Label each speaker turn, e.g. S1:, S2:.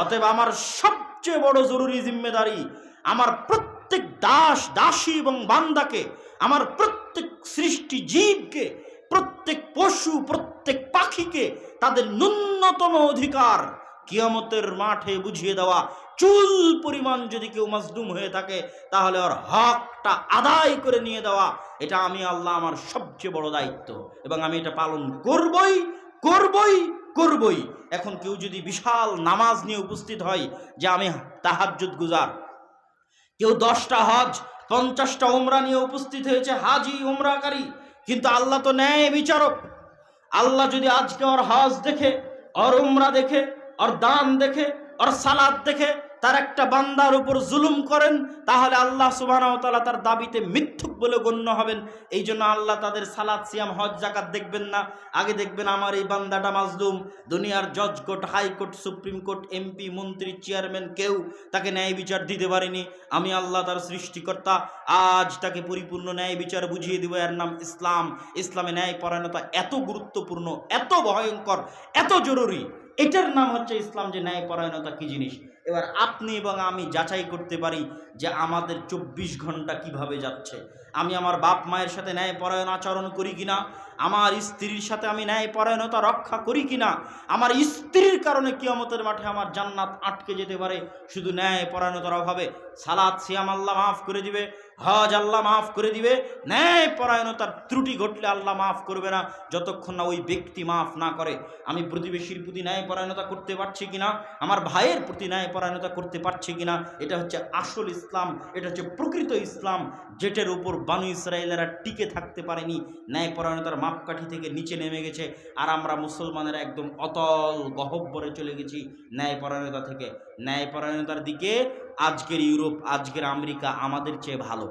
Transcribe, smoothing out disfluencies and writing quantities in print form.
S1: অতএব আমার সবচেয়ে বড় জরুরি জিম্মেদারি আমার প্রত্যেক দাস দাসী এবং বান্দাকে, আমার প্রত্যেক সৃষ্টি জীবকে, প্রত্যেক পশু প্রত্যেক পাখিকে তাদের ন্যূনতম অধিকার কিয়ামতের মাঠে বুঝিয়ে দেওয়া। চুল পরিমাণ যদি কেউ মাজলুম হয়ে থাকে তাহলে ওর হকটা আদায় করে নিয়ে দেওয়া, এটা আমি আল্লাহ আমার সবচেয়ে বড় দায়িত্ব, এবং আমি এটা পালন করবই করবই করবই। এখন কেউ যদি বিশাল নামাজ নিয়ে উপস্থিত হয় যে আমি তাহাজ্জুদ গুজার, কেউ 10টা হজ 50টা উমরা নিয়ে উপস্থিত হয়েছে, হাজি উমরাকারী, কিন্তু আল্লাহ তো ন্যায় বিচারক। আল্লাহ যদি আজকে ওর হজ দেখে, ওর উমরা দেখে, ওর দান দেখে, ওর সালাত দেখে তার একটা বান্দার উপর জুলুম করেন, তাহলে আল্লাহ সুবহানাহু ওয়া তাআলা তার দাবিতে মিথ্যুক বলে গণ্য হবেন। এই জন্য আল্লাহ তাদের সালাত সিয়াম হজ যাকাত দেখবেন না, আগে দেখবেন আমার এই বান্দাটা মাজলুম। দুনিয়ার জজ court, high court, supreme court, MP, মন্ত্রী, চেয়ারম্যান কেউ তাকে ন্যায় বিচার দিতে পারেনি। আমি আল্লাহ তার সৃষ্টিকর্তা আজ তাকে পরিপূর্ণ ন্যায় বিচার বুঝিয়ে দিব। এর নাম ইসলাম। ইসলামে ন্যায় পরায়ণতা এত গুরুত্বপূর্ণ, এত ভয়ঙ্কর, এত জরুরি। এটার নাম হচ্ছে ইসলাম, যে ন্যায় পরায়ণতা কি জিনিস। এবার আপনি এবং আমি যাচাই করতে পারি যে আমাদের 24 ঘন্টা কিভাবে যাচ্ছে। আমি আমার বাপ মায়ের সাথে ন্যায় পরায়ণ আচরণ করি কিনা, আমার স্ত্রীর সাথে আমি ন্যায় পরায়ণতা রক্ষা করি কিনা। আমার স্ত্রীর কারণে কিয়ামতের মাঠে আমার জান্নাত আটকে যেতে পারে শুধু ন্যায় পরায়ণতার অভাবে। সালাত সিয়াম আল্লাহ মাফ করে দিবে, হজ আল্লাহ মাফ করে দিবে, ন্যায় পরায়ণতার ত্রুটি ঘটলে আল্লাহ মাফ করবে না যতক্ষণ না ওই ব্যক্তি মাফ না করে। আমি প্রতিবেশীর প্রতি ন্যায় পরায়ণতা করতে পারছি কিনা, আমার ভাইয়ের প্রতি ন্যায় পরায়ণতা করতে পারছি কিনা, এটা হচ্ছে আসল ইসলাম, এটা হচ্ছে প্রকৃত ইসলাম, যেটার উপর বানু ইসরায়েলেরা টিকে থাকতে পারেনি, ন্যায় পরায়ণতার মাপকাঠি থেকে নিচে নেমে গেছে। আর আমরা মুসলমানেরা একদম অতল গহব্বরে চলে গেছি ন্যায় পরায়ণতা থেকে। ন্যায় পরায়ণতার দিকে আজকের ইউরোপ, আজকের আমেরিকা আমাদের চেয়ে ভালো।